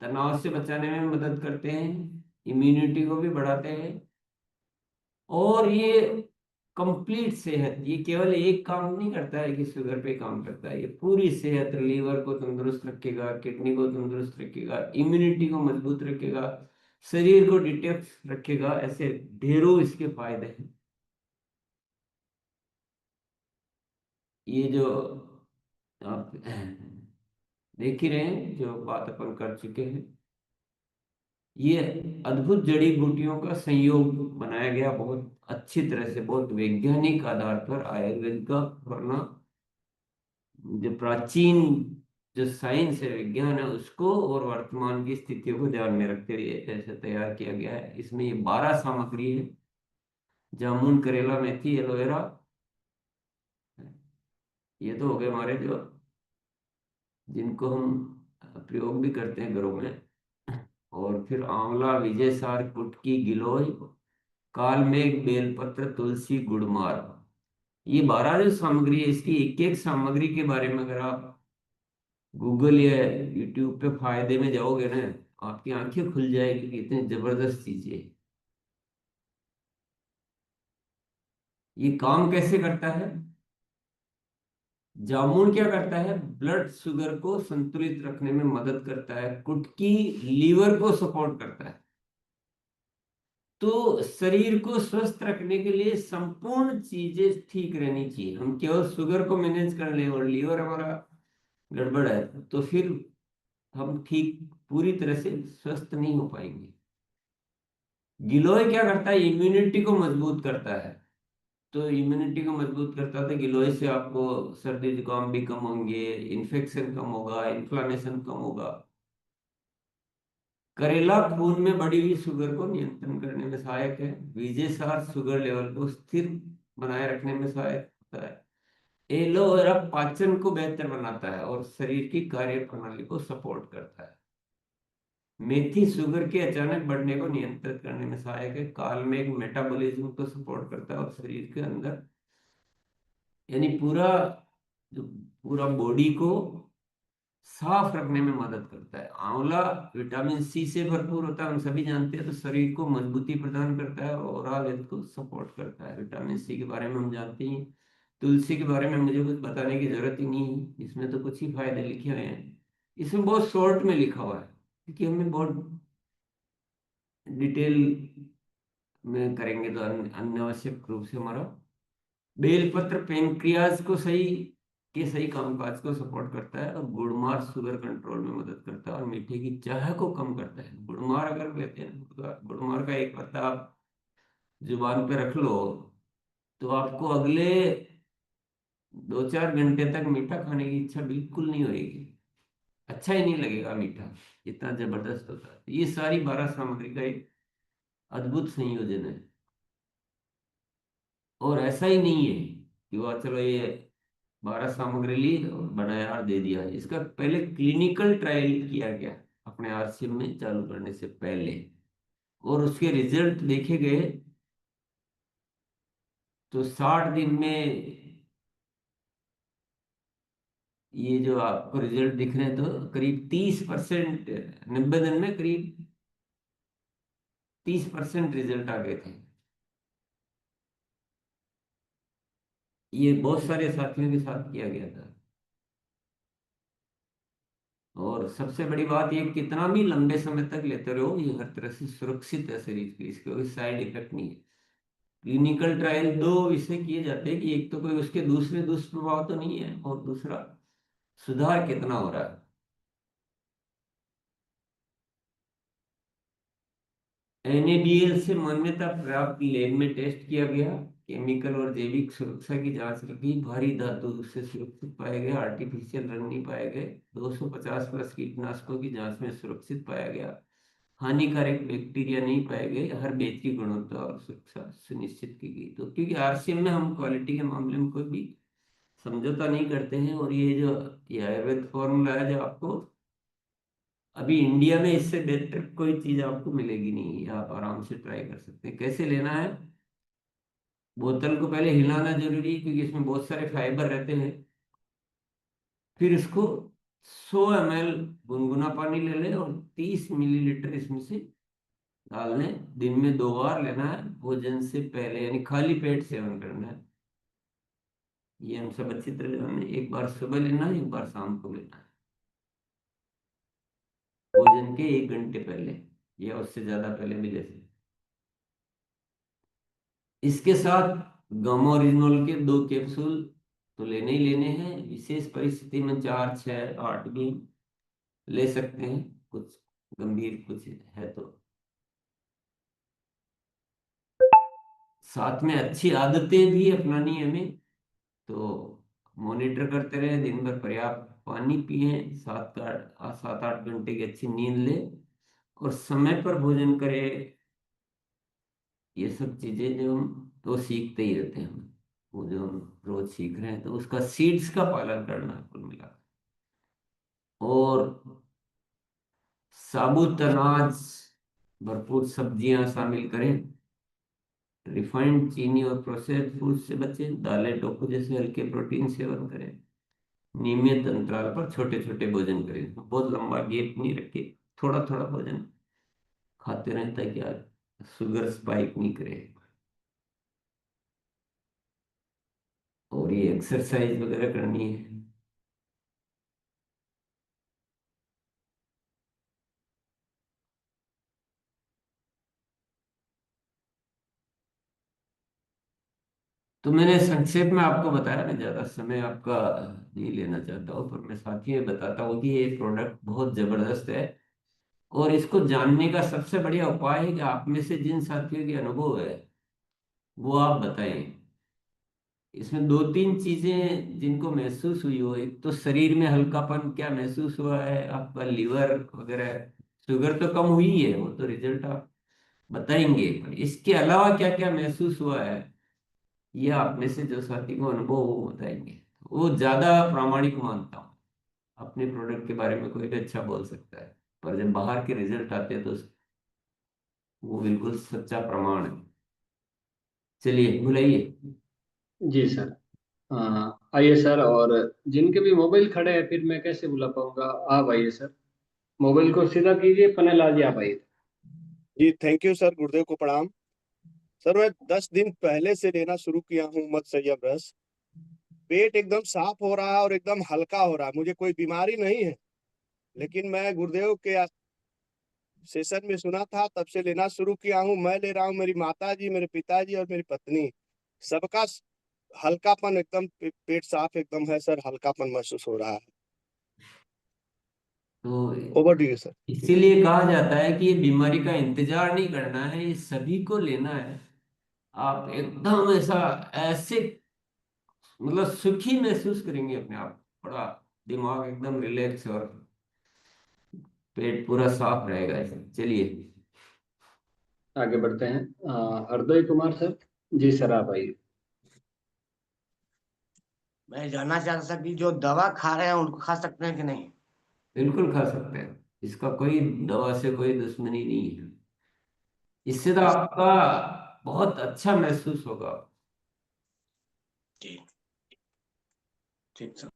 तनाव से बचाने में मदद करते हैं, इम्यूनिटी को भी बढ़ाते हैं। और ये कंप्लीट सेहत, ये केवल एक काम नहीं करता है कि शुगर पे काम करता है, ये पूरी सेहत, लीवर को तंदुरुस्त रखेगा, किडनी को तंदुरुस्त रखेगा, इम्यूनिटी को मजबूत रखेगा, शरीर को डिटॉक्स रखेगा। ऐसे ढेरों इसके फायदे हैं। ये जो आप देख ही रहे हैं, जो बात अपन कर चुके हैं, ये अद्भुत जड़ी बूटियों का संयोग बनाया गया, बहुत अच्छी तरह से, बहुत वैज्ञानिक आधार पर आयुर्वेद का वरना जो प्राचीन जो साइंस है, विज्ञान है, उसको और वर्तमान की स्थितियों को ध्यान में रखते हुए ऐसे तैयार किया गया है। इसमें ये 12 सामग्री है: जामुन, करेला, मेथी, एलोवेरा, ये तो हो गए हमारे जो जिनको हम प्रयोग भी करते हैं घरों में। और फिर आंवला, विजय सार, कुटकी, गिलोय, काल मेघ, बेलपत्र, तुलसी, गुड़मार, ये 12 जो सामग्री है, इसकी एक एक सामग्री के बारे में अगर आप गूगल या यूट्यूब पे फायदे में जाओगे ना, आपकी आंखें खुल जाएगी कि इतनी जबरदस्त चीजें हैं। ये काम कैसे करता है? जामुन क्या करता है? ब्लड शुगर को संतुलित रखने में मदद करता है। कुटकी लीवर को सपोर्ट करता है। तो शरीर को स्वस्थ रखने के लिए संपूर्ण चीजें ठीक रहनी चाहिए। हम केवल शुगर को मैनेज कर लें और लीवर हमारा गड़बड़ है, तो फिर हम ठीक पूरी तरह से स्वस्थ नहीं हो पाएंगे। गिलोय क्या करता है? इम्यूनिटी को मजबूत करता है। तो इम्यूनिटी को मजबूत करता है, गिलोय से आपको सर्दी जुकाम भी कम होंगे, इन्फेक्शन कम होगा, इन्फ्लामेशन कम होगा। करेला खून में बढ़ी हुई शुगर को नियंत्रण करने में सहायक है। विजय सार शुगर लेवल को स्थिर बनाए रखने में सहायक होता है। एलोवेरा पाचन को बेहतर बनाता है और शरीर की कार्य प्रणाली को सपोर्ट करता है। मेथी शुगर के अचानक बढ़ने को नियंत्रित करने में सहायक है। काल मेघ मेटाबॉलिज्म को सपोर्ट करता है और शरीर के अंदर यानी पूरा जो पूरा बॉडी को साफ रखने में मदद करता है। आंवला विटामिन सी से भरपूर होता है, हम सभी जानते हैं, तो शरीर को मजबूती प्रदान करता है और ओवरऑल हेल्थ को सपोर्ट करता है। विटामिन सी के बारे में हम जानते ही हैं। तुलसी के बारे में मुझे कुछ बताने की जरूरत ही नहीं है, इसमें तो कुछ ही फायदे लिखे हुए हैं। इसमें बहुत शॉर्ट में लिखा हुआ है, क्योंकि हमें बहुत डिटेल में करेंगे तो अनावश्यक रूप से हमारा। बेलपत्र पेनक्रियाज को सही कामकाज को सपोर्ट करता है और गुड़मार शुगर कंट्रोल में मदद करता है और मीठे की चाह को कम करता है। गुड़मार अगर लेते हैं, गुड़मार का एक पत्ता आप जुबान पे रख लो, तो आपको अगले 2-4 घंटे तक मीठा खाने की इच्छा बिल्कुल नहीं होगी। अच्छा ही नहीं लगेगा मीठा, इतना जबरदस्त होता है। ये सारी 12 सामग्री का एक अद्भुत संयोजन है। और ऐसा ही नहीं है कि वह चलो ये 12 सामग्री ली और बनाया और दे दिया। इसका पहले क्लिनिकल ट्रायल किया गया अपने आरसीएम में चालू करने से पहले, और उसके रिजल्ट देखे गए। तो 60 दिन में ये जो आपको रिजल्ट दिख रहे हैं, तो करीब 30%, 90 दिन में करीब 30% रिजल्ट आ गए थे। ये बहुत सारे साथियों के साथ किया गया था। और सबसे बड़ी बात, ये कितना भी लंबे समय तक लेते रहो, ये हर तरह से सुरक्षित है शरीर के लिए, इसके कोई साइड इफेक्ट नहीं है। क्लिनिकल ट्रायल दो विषय किए जाते हैं कि एक तो कोई उसके दूसरे दुष्प्रभाव तो नहीं है, और दूसरा सुधार कितना हो रहा है। एनएबीएल से मान्यता प्राप्त लैब में टेस्ट किया गया, केमिकल और जैविक सुरक्षा की जांच की, भारी धातु से सुरक्षित पाए गए, आर्टिफिशियल रंग नहीं पाए गए, 250 प्लस कीटनाशकों की जांच में सुरक्षित पाया गया, हानिकारक बैक्टीरिया नहीं पाए गए, हर बैच की गुणवत्ता और सुरक्षा सुनिश्चित की गई। तो क्योंकि आरसीएम में हम क्वालिटी के मामले में कोई भी समझौता नहीं करते हैं, और ये आयुर्वेद फॉर्मूला है जो आपको अभी इंडिया में इससे बेहतर कोई चीज आपको मिलेगी नहीं। ये आप आराम से ट्राई कर सकते हैं। कैसे लेना है? बोतल को पहले हिलाना जरूरी है, क्योंकि इसमें बहुत सारे फाइबर रहते हैं। फिर इसको 100 ml गुनगुना पानी ले लें और 30 मिलीलीटर इसमें से डाल लें। दिन में 2 बार लेना है, भोजन से पहले, यानी खाली पेट सेवन करना है। ये हम सब अच्छी तरह जाने, एक बार सुबह लेना है, एक बार शाम को लेना है, भोजन के 1 घंटे पहले या उससे ज्यादा पहले भी ले सकते। इसके साथ गामाओरिजिनोल के 2 कैप्सूल तो लेने ही लेने हैं। विशेष परिस्थिति में 4, 6, 8 भी ले सकते हैं, कुछ गंभीर कुछ है तो। साथ में अच्छी आदतें भी अपनानी है हमें, तो मॉनिटर करते रहे, दिन भर पर्याप्त पानी पिए, 7-8 घंटे की अच्छी नींद ले और समय पर भोजन करें। ये सब चीजें जो हम तो सीखते ही रहते हैं, हम वो जो हम रोज सीख रहे हैं, तो उसका सीड्स का पालन करना है कुल मिला। और साबुत अनाज, भरपूर सब्जियां शामिल करें। रिफाइंड चीनी और प्रोसेस्ड फूड से बचें। दालें टोफू जैसे हल्के प्रोटीन सेवन करें। नियमित अंतराल पर छोटे छोटे भोजन करें, बहुत लंबा गैप नहीं रखे, थोड़ा थोड़ा भोजन खाते रहें ताकि शुगर स्पाइक नहीं करे। और ये एक्सरसाइज वगैरह करनी है। तो मैंने संक्षेप में आपको बताया, मैं ज्यादा समय आपका नहीं लेना चाहता हूँ, पर मैं साथ ही में बताता हूँ कि ये प्रोडक्ट बहुत जबरदस्त है। और इसको जानने का सबसे बढ़िया उपाय है कि आप में से जिन साथियों के अनुभव है वो आप बताएं। इसमें 2-3 चीजें जिनको महसूस हुई हो, एक तो शरीर में हल्कापन क्या महसूस हुआ है, आपका लीवर वगैरह, शुगर तो कम हुई है, वो तो रिजल्ट आप बताएंगे, पर इसके अलावा क्या क्या महसूस हुआ है ये आप में से जो साथी को अनुभव हो वो बताएंगे। वो ज्यादा प्रामाणिक मानता हूँ। अपने प्रोडक्ट के बारे में कोई भी अच्छा बोल सकता है, पर जब बाहर के रिजल्ट आते हैं तो वो बिल्कुल सच्चा प्रमाण है। चलिए बुलाइए। जी सर। आइए सर। और जिनके भी मोबाइल खड़े हैं फिर मैं कैसे बुला पाऊंगा? आप आइए सर, मोबाइल को सीधा कीजिए, पन्ने जी आप आइए। जी थैंक यू सर, गुरुदेव को प्रणाम। सर मैं 10 दिन पहले से लेना शुरू किया हूँ मत संयम रस। पेट एकदम साफ हो रहा है और एकदम हल्का हो रहा है। मुझे कोई बीमारी नहीं है, लेकिन मैं गुरुदेव के सेशन में सुना था, तब से लेना शुरू किया हूँ। मैं ले रहा हूँ, मेरी माता जी, मेरे पिताजी और मेरी पत्नी, सबका हल्कापन एकदम, पेट साफ एकदम है सर, हल्कापन महसूस हो रहा है। तो ओवर टू यू सर। इसीलिए कहा जाता है कि ये बीमारी का इंतजार नहीं करना है, ये सभी को लेना है। आप एकदम ऐसा ऐसे मतलब सुखी महसूस करेंगे अपने आप, बड़ा दिमाग एकदम रिलैक्स और पेट पूरा साफ रहेगा ऐसे। चलिए। आगे बढ़ते हैं। हरदोई कुमार सर। जी सर आप आइए। मैं जानना चाहता था कि जो दवा खा रहे हैं उनको खा सकते हैं कि नहीं? बिल्कुल खा सकते हैं, इसका कोई दवा से कोई दुश्मनी नहीं है। इससे तो आपका बहुत अच्छा महसूस होगा। जी ठीक सर।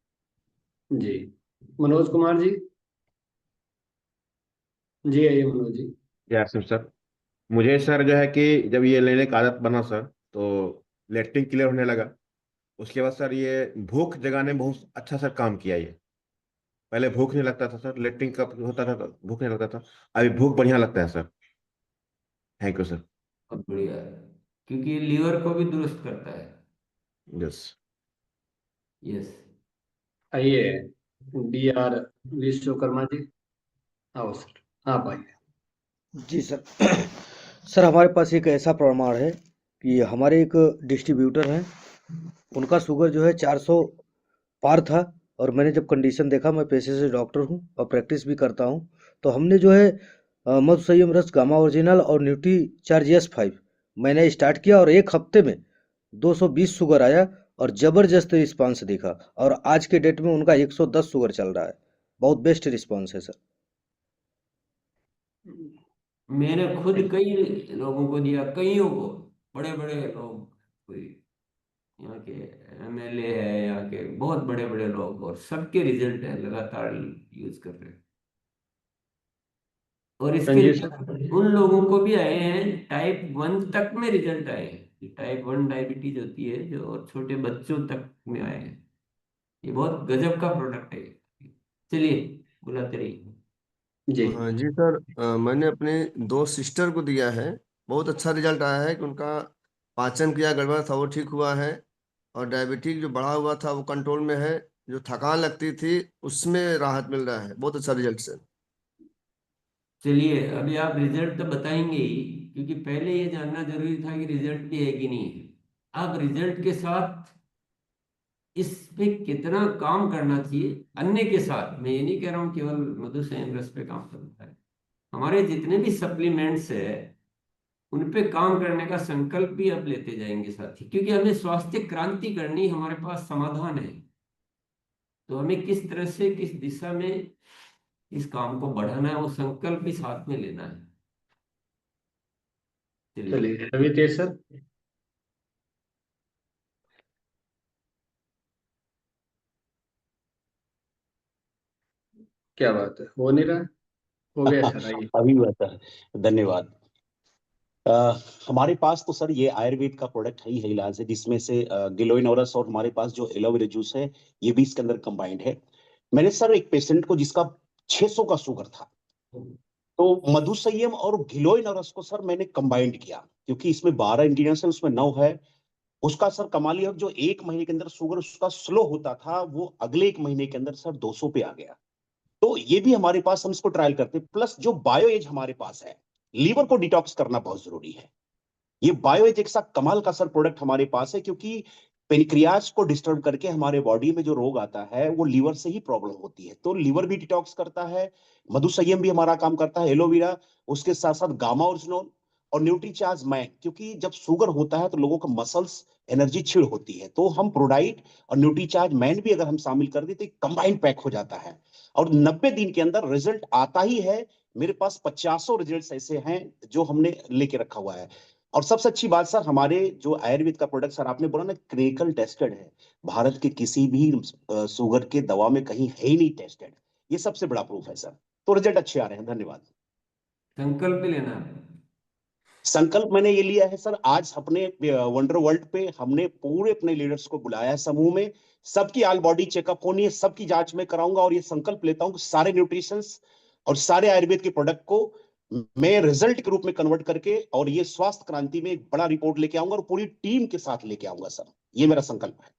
जी मनोज कुमार जी। जी आइए मनोज जी। यार सर, मुझे सर जो है कि जब ये लेने का आदत बना सर, तो लेटरिन क्लियर होने लगा। उसके बाद सर ये भूख जगाने में बहुत अच्छा सर काम किया ये। पहले भूख नहीं लगता था सर, लेटरिन कब होता था तो भूख नहीं लगता था। अभी भूख बढ़िया लगता है सर। Thank you sir. बहुत बढ़िया है, क्योंकि ये लीवर को भी दुरुस्त करता है। यस। यस। आइए डी आर विश्वकर्मा जी। आओ सर आप आइए। जी सर। सर हमारे पास एक ऐसा प्रमाण है कि हमारे एक डिस्ट्रीब्यूटर हैं, उनका शुगर जो है 400 पार था। और मैंने जब कंडीशन देखा, मैं पेशे से डॉक्टर हूँ और प्रैक्टिस भी करता हूँ, तो हमने जो है मधु संयम रस गामा ओरिजिनल और न्यूट्री चार्ज S5 मैंने स्टार्ट किया और एक हफ्ते में 220 शुगर आया और ज़बरदस्त रिस्पांस दिखा। और आज के डेट में उनका 110 शुगर चल रहा है। बहुत बेस्ट रिस्पांस है सर। मैंने खुद कई लोगों को दिया, कईयों को, बड़े बड़े लोग, कोई यहाँ के MLA है, यहाँ के बहुत बड़े बड़े लोग, और सबके रिजल्ट है, लगातार यूज कर रहे हैं। और हाँ इसके जी सर। उन लोगों को भी आए हैं टाइप 1 तक में रिजल्ट आए हैं। टाइप 1 डायबिटीज होती है जो, और छोटे बच्चों तक में आए हैं। ये बहुत गजब का प्रोडक्ट है। चलिए, बुलाते रहिए। जी हाँ जी सर, मैंने अपने 2 सिस्टर को दिया है। बहुत अच्छा रिजल्ट आया है कि उनका पाचन क्रिया गड़बड़ था वो ठीक हुआ है, और डायबिटीज जो बढ़ा हुआ था वो कंट्रोल में है। जो थकान लगती थी उसमें राहत मिल रहा है। बहुत अच्छा रिजल्ट सर। चलिए, अभी आप रिजल्ट तो बताएंगे ही, क्योंकि पहले ये जानना जरूरी था कि रिजल्ट भी है कि नहीं है। अब रिजल्ट के साथ इस पे कितना काम करना चाहिए, अन्य के साथ, मैं ये नहीं कह रहा हूँ केवल मधु संयम रस पे काम करना है, हमारे जितने भी सप्लीमेंट्स है उन पे काम करने का संकल्प भी अब लेते जाएंगे साथी, क्योंकि हमें स्वास्थ्य क्रांति करनी, हमारे पास समाधान है। तो हमें किस तरह से, किस दिशा में इस काम को बढ़ाना है, वो संकल्प भी साथ में लेना है। चलिए। चलिए, रवि तेज सर। क्या बात है, हो नहीं रहा है? हो गया सर, आइए। अभी हुआ सर, धन्यवाद। अ, हमारे पास तो सर ये आयुर्वेद का प्रोडक्ट है ही है, इलाज है, जिसमें से गिलोइनोरस और हमारे पास जो एलोवेरा जूस है ये भी इसके अंदर कंबाइंड है। मैंने सर एक पेशेंट को जिसका 600 का शुगर था, तो मधु संयम और गिलोइनोरस को सर मैंने कंबाइंड किया, क्योंकि इसमें 12 इंग्रीडिएंट्स है, उसमें 9 है। उसका सर कमाल ये है, जो 1 महीने के अंदर शुगर उसका स्लो होता था वो अगले 1 महीने के अंदर सर 200 पे आ गया। तो ये भी हमारे पास, हम इसको ट्रायल करते हैं। प्लस जो बायो एज हमारे पास है, लीवर को डिटॉक्स करना बहुत जरूरी है। ये बायो एज एक सा कमाल का सर प्रोडक्ट हमारे पास है, क्योंकि पेनक्रियाज को डिस्टर्ब करके हमारे बॉडी में जो रोग आता है वो लीवर से ही प्रॉब्लम होती है, तो लीवर भी डिटॉक्स करता है। मधु संयम भी हमारा काम करता है, एलोवेरा, उसके साथ साथ गामा ओरिजिनल और न्यूट्रीचार्ज मैन, क्योंकि जब शुगर होता है तो लोगों का मसल्स एनर्जी छिड़ होती है, तो हम प्रोडाइट और न्यूट्रीचार्ज मैन भी अगर हम शामिल कर दें तो कंबाइंड पैक हो जाता है, और 90 दिन के अंदर रिजल्ट आता ही है। मेरे पास 50 रिजल्ट ऐसे हैं जो हमने लेके रखा हुआ है। और सबसे अच्छी बात सर, हमारे जो आयुर्वेद का प्रोडक्ट सर आपने बोला ना क्लिनिकल टेस्टेड है, भारत के किसी भी शुगर के दवा में कहीं है ही नहीं टेस्टेड, ये सबसे बड़ा प्रूफ है सर। तो रिजल्ट अच्छे आ रहे हैं, धन्यवाद। संकल्प भी लेना है। संकल्प मैंने ये लिया है सर, आज अपने वंडर वर्ल्ड पे हमने पूरे अपने लीडर्स को बुलाया है समूह में, सबकी ऑल बॉडी चेकअप होनी है, सबकी जांच में कराऊंगा, और ये संकल्प लेता हूं कि सारे न्यूट्रिशंस और सारे आयुर्वेद के प्रोडक्ट को मैं रिजल्ट के रूप में कन्वर्ट करके और ये स्वास्थ्य क्रांति में एक बड़ा रिपोर्ट लेके आऊंगा और पूरी टीम के साथ लेके आऊंगा सर, ये मेरा संकल्प है।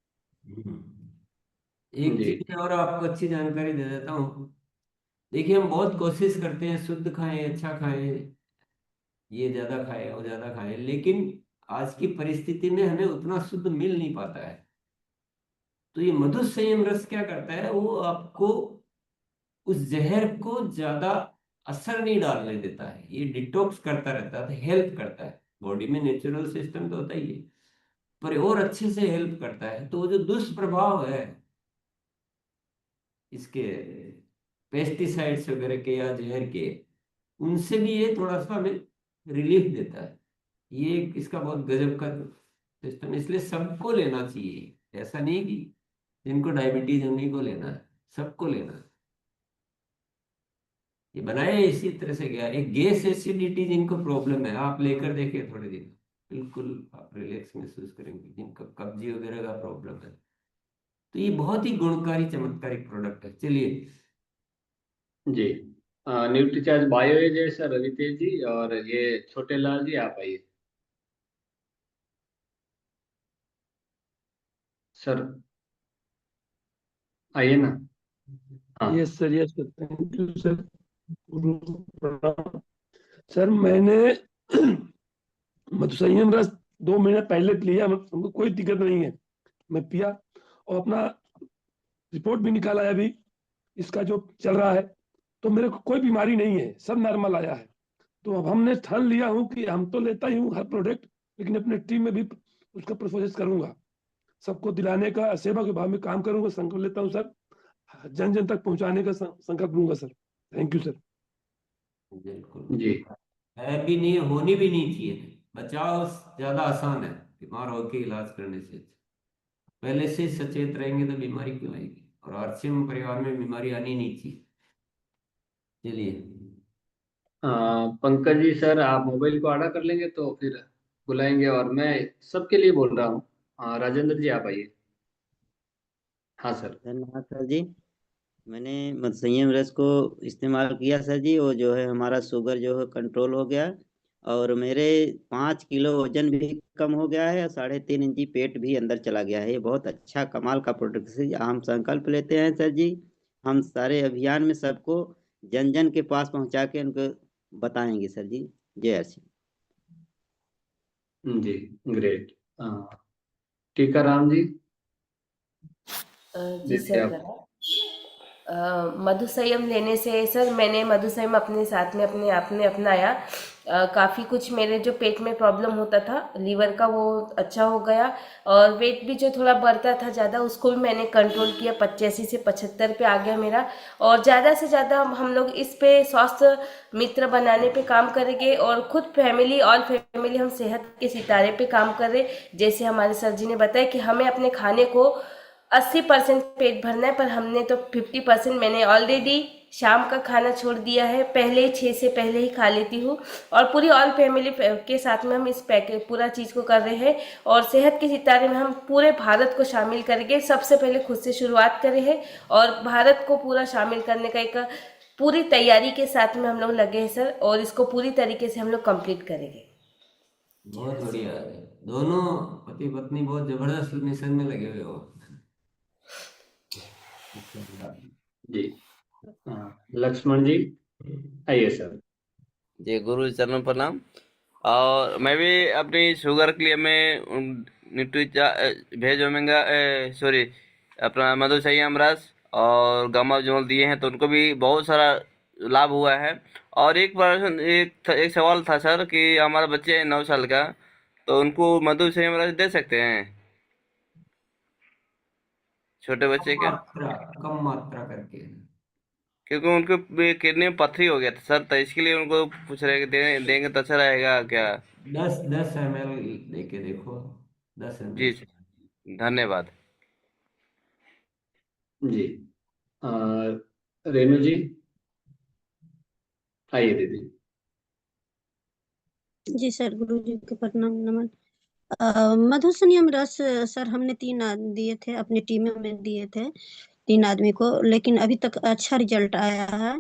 एक जी चीज और आपको अच्छी जानकारी दे देता हूँ। देखिए, हम बहुत कोशिश करते हैं शुद्ध खाएं, अच्छा खाएं, ये ज्यादा खाएं, वो ज्यादा खाएं, लेकिन आज की परिस्थिति में हमें उतना शुद्ध मिल नहीं पाता है। तो ये मधु संयम रस क्या करता है, वो आपको उस जहर को ज्यादा असर नहीं डालने देता है, ये डिटॉक्स करता रहता है, हेल्प करता है। बॉडी में नेचुरल सिस्टम तो होता ही है, पर और अच्छे से हेल्प करता है। तो वो जो दुष्प्रभाव है इसके, पेस्टिसाइड्स वगैरह के या जहर के, उनसे भी ये थोड़ा सा हमें रिलीफ देता है। ये इसका बहुत गजब का सिस्टम, इसलिए सबको लेना चाहिए। ऐसा नहीं कि जिनको डायबिटीज उन्हीं को लेना है, सबको लेना है। ये बनाया इसी तरह से गया। एक गैस एसिडिटी जिनको प्रॉब्लम है, आप लेकर देखिए थोड़े दिन, बिल्कुल आप रिलैक्स महसूस करेंगे। जिनको कब्जी वगैरह का प्रॉब्लम है, तो ये बहुत ही गुणकारी चमत्कारिक प्रोडक्ट है। चलिए। जी। न्यूट्रीचार्ज बायो एज है सर, रवि तेज जी, और ये छोटे लाल जी आप आइए सर, आइए ना। हाँ yes sir, yes sir, thank you sir. गुरु प्रणाम। सर, मैंने मधुसंयम रस 2 महीने पहले लिया, हमको कोई दिक्कत नहीं है। मैं पिया और अपना रिपोर्ट भी निकाला है अभी, इसका जो चल रहा है, तो मेरे को कोई बीमारी नहीं है, सब नॉर्मल आया है। तो अब हमने ठान लिया हूँ कि हम तो लेता ही हूँ हर प्रोडक्ट, लेकिन अपने टीम में भी उसका प्रोसेस करूंगा, सबको दिलाने का, सेवा के भाव में काम करूंगा, संकल्प लेता हूँ सर, जन जन तक पहुंचाने का संकल्प लूंगा सर। Thank you sir. बिल्कुल। जी है भी नहीं, होनी भी नहीं चाहिए। बचाव ज्यादा आसान है बीमार होके इलाज करने से। पहले से सचेत रहेंगे तो बीमारी क्यों आएगी, और आरसीएम परिवार में बीमारी आनी नहीं थी। चलिए। पंकज जी सर, आप मोबाइल को आड़ा कर लेंगे तो फिर बुलाएंगे। और मैं सबके लिए बोल रहा हूँ, राजेंद्र जी आप आइए। हाँ सर। धन्यवाद सर जी। मैंने मधुसंयम रस को इस्तेमाल किया सर जी, वो जो है हमारा शुगर जो है कंट्रोल हो गया, और मेरे 5 किलो वजन भी कम हो गया है, और 3.5 इंची पेट भी अंदर चला गया है। ये बहुत अच्छा कमाल का प्रोडक्ट है। हम संकल्प लेते हैं सर जी, हम सारे अभियान में सबको जन जन के पास पहुंचा के उनको बताएंगे सर जी। जय श्री। जी ग्रेट। टीकाराम जी जी देखिए सर, आप। करा मधुसंयम लेने से सर, मैंने मधुसंयम अपने साथ में अपने आप में अपनाया। काफ़ी कुछ मेरे जो पेट में प्रॉब्लम होता था लीवर का, वो अच्छा हो गया। और वेट भी जो थोड़ा बढ़ता था ज़्यादा, उसको भी मैंने कंट्रोल किया। 85 से 75 पे आ गया मेरा। और ज़्यादा से ज़्यादा हम लोग इस पे स्वास्थ्य मित्र बनाने पे काम करेंगे, और खुद फैमिली, ऑल फैमिली हम सेहत के सितारे पे काम करें। जैसे हमारे सर जी ने बताया कि हमें अपने खाने को 80% पेट भरना है, पर हमने तो 50%, मैंने ऑलरेडी शाम का खाना छोड़ दिया है। पहले ही 6 से पहले ही खा लेती हूँ। और पूरी ऑल फैमिली के साथ में हम इस पैकेज पूरा चीज़ को कर रहे हैं। और सेहत के सितारे में हम पूरे भारत को शामिल करेंगे। सबसे पहले खुद से शुरुआत करे हैं, और भारत को पूरा शामिल करने का एक पूरी तैयारी के साथ में हम लोग लगे हैं सर, और इसको पूरी तरीके से हम लोग कंप्लीट करेंगे। बहुत बढ़िया है। दोनों पति पत्नी बहुत जबरदस्त मिशन में लगे हुए हो। जी। लक्ष्मण जी आइए सर। जी गुरु चरण प्रणाम। और मैं भी अपनी शुगर के लिए मैं न्यूट्रीचा भेज ओमेगा सॉरी अपना मधुसंयम रस और गामा जॉल दिए हैं, तो उनको भी बहुत सारा लाभ हुआ है। और एक सवाल था सर कि हमारा बच्चे 9 साल का, तो उनको मधुसंयम रस दे सकते हैं छोटे बच्चे के? कम मात्रा करके। क्योंकि उनके किडनी में पथरी हो गया था सर, तो इसके लिए उनको पूछ रहे कि देंगे तो अच्छा रहेगा क्या? 10 ml देके देखो। 10 जी ml। धन्यवाद। जी। रेणु जी आइए दीदी। जी सर, गुरु जी को प्रणाम नमन। मधुसंयम रस सर हमने 3 दिए थे, अपनी टीम में दिए थे 3 आदमी को, लेकिन अभी तक अच्छा रिजल्ट आया है।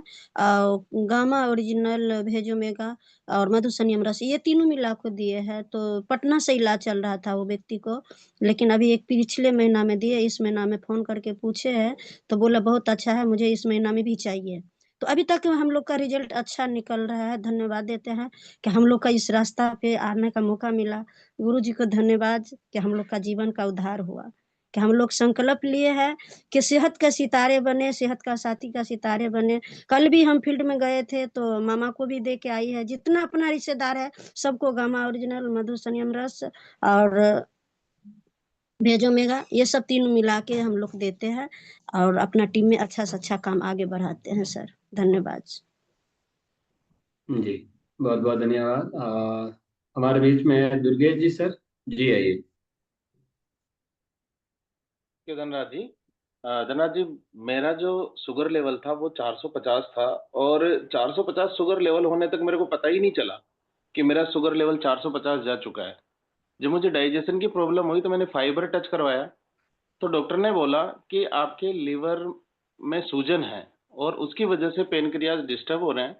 गामा ओरिजिनल, भेज ओमेगा और मधुसंयम रस, ये तीनों मिला को दिए हैं। तो पटना से इलाज चल रहा था वो व्यक्ति को, लेकिन अभी एक पिछले महीना में दिए, इस महीना में फोन करके पूछे हैं तो बोला बहुत अच्छा है, मुझे इस महीना में भी चाहिए। तो अभी तक हम लोग का रिजल्ट अच्छा निकल रहा है। धन्यवाद देते हैं कि हम लोग का इस रास्ता पे आने का मौका मिला। गुरु जी को धन्यवाद कि हम लोग का जीवन का उद्धार हुआ, कि हम लोग संकल्प लिए हैं कि सेहत के सितारे बने, सेहत का साथी का सितारे बने। कल भी हम फील्ड में गए थे तो मामा को भी दे के आई है, जितना अपना रिश्तेदार है सबको गामा ओरिजिनल, मधुसंयम रस और भेज ओमेगा, ये सब तीनों मिला के हम लोग देते हैं, और अपना टीम में अच्छा से अच्छा काम आगे बढ़ाते हैं सर। धन्यवाद। जी बहुत बहुत धन्यवाद। हमारे बीच में है दुर्गेश जी सर, जी आइए। धनराज जी, धनराज जी, मेरा जो शुगर लेवल था वो 450 था, और 450 शुगर लेवल होने तक मेरे को पता ही नहीं चला कि मेरा शुगर लेवल 450 जा चुका है। जब मुझे डाइजेशन की प्रॉब्लम हुई तो मैंने फाइबर टच करवाया, तो डॉक्टर ने बोला कि आपके लीवर में सूजन है और उसकी वजह से पेनक्रियाज डिस्टर्ब हो रहे हैं।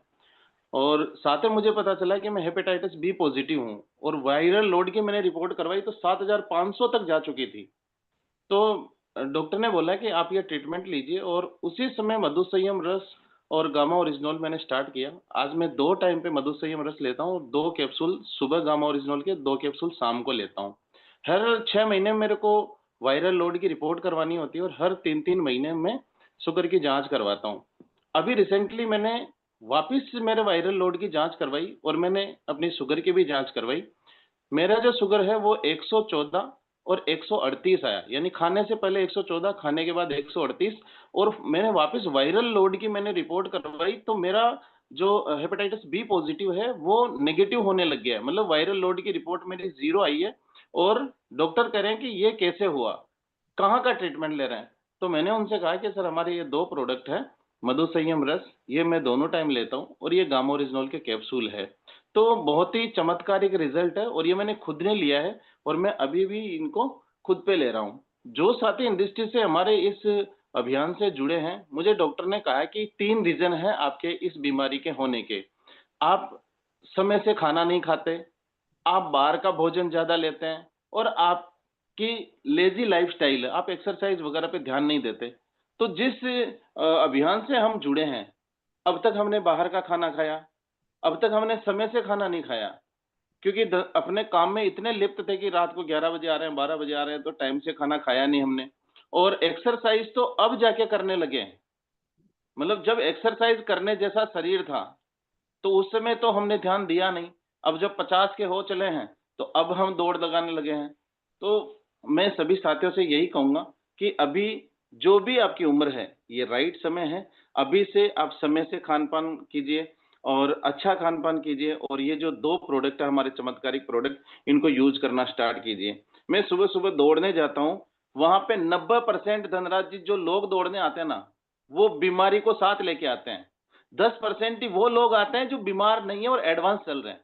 और साथ में मुझे पता चला कि मैं हेपेटाइटिस बी पॉजिटिव हूँ, और वायरल लोड की मैंने रिपोर्ट करवाई तो 7500 तक जा चुकी थी। तो डॉक्टर ने बोला कि आप ये ट्रीटमेंट लीजिए, और उसी समय मधुसंयम रस और गामा ओरिजिनल मैंने स्टार्ट किया। आज मैं 2 टाइम पे मधुसंयम रस लेता हूँ, 2 कैप्सूल सुबह गामा ओरिजिनल के, 2 कैप्सूल शाम को लेता हूँ। हर 6 महीने मेरे को वायरल लोड की रिपोर्ट करवानी होती है, और हर 3-3 महीने में शुगर की जांच करवाता हूँ। अभी रिसेंटली मैंने वापस से मेरे वायरल लोड की जांच करवाई, और मैंने अपनी शुगर की भी जांच करवाई। मेरा जो शुगर है वो 114 और 138 आया, यानी खाने से पहले 114, खाने के बाद 138। और मैंने वापस वायरल लोड की मैंने रिपोर्ट करवाई तो मेरा जो हेपेटाइटिस बी पॉजिटिव है वो नेगेटिव होने लग गया है। मतलब वायरल लोड की रिपोर्ट मेरी 0 आई है, और डॉक्टर कह रहे हैं कि ये कैसे हुआ। कहाँ का ट्रीटमेंट ले रहे हैं? तो मैंने उनसे कहा कि सर हमारे ये 2 प्रोडक्ट है, मधु संयम रस, ये मैं दोनों टाइम लेता हूँ, और ये गामा ओरिजिनोल के कैप्सूल है। तो बहुत ही चमत्कारिक रिजल्ट है, और ये मैंने खुद ने लिया है, और मैं अभी भी इनको खुद पे ले रहा हूँ। जो साथी इंडस्ट्री से हमारे इस अभियान से जुड़े हैं, मुझे डॉक्टर ने कहा कि 3 रीजन है आपके इस बीमारी के होने के। आप समय से खाना नहीं खाते, आप बाहर का भोजन ज्यादा लेते हैं, और आपकी लेजी लाइफस्टाइल है, आप एक्सरसाइज वगैरह पे ध्यान नहीं देते। तो जिस अभियान से हम जुड़े हैं, अब तक हमने बाहर का खाना खाया, अब तक हमने समय से खाना नहीं खाया, क्योंकि अपने काम में इतने लिप्त थे कि रात को 11 बजे आ रहे हैं, 12 बजे आ रहे हैं, तो टाइम से खाना खाया नहीं हमने। और एक्सरसाइज तो अब जाके करने लगे हैं, मतलब जब एक्सरसाइज करने जैसा शरीर था तो उस समय तो हमने ध्यान दिया नहीं। अब जब 50 के हो चले हैं, तो अब हम दौड़ लगाने लगे हैं। तो मैं सभी साथियों से यही कहूंगा कि अभी जो भी आपकी उम्र है, ये राइट समय है। अभी से आप समय से खान पान कीजिए, और अच्छा खान पान कीजिए, और ये जो 2 प्रोडक्ट है हमारे चमत्कारिक प्रोडक्ट, इनको यूज करना स्टार्ट कीजिए। मैं सुबह सुबह दौड़ने जाता हूँ, वहां पे 90% धनराज जी जो लोग दौड़ने आते हैं ना, वो बीमारी को साथ लेके आते हैं। 10% ही वो लोग आते हैं जो बीमार नहीं है और एडवांस चल रहे हैं।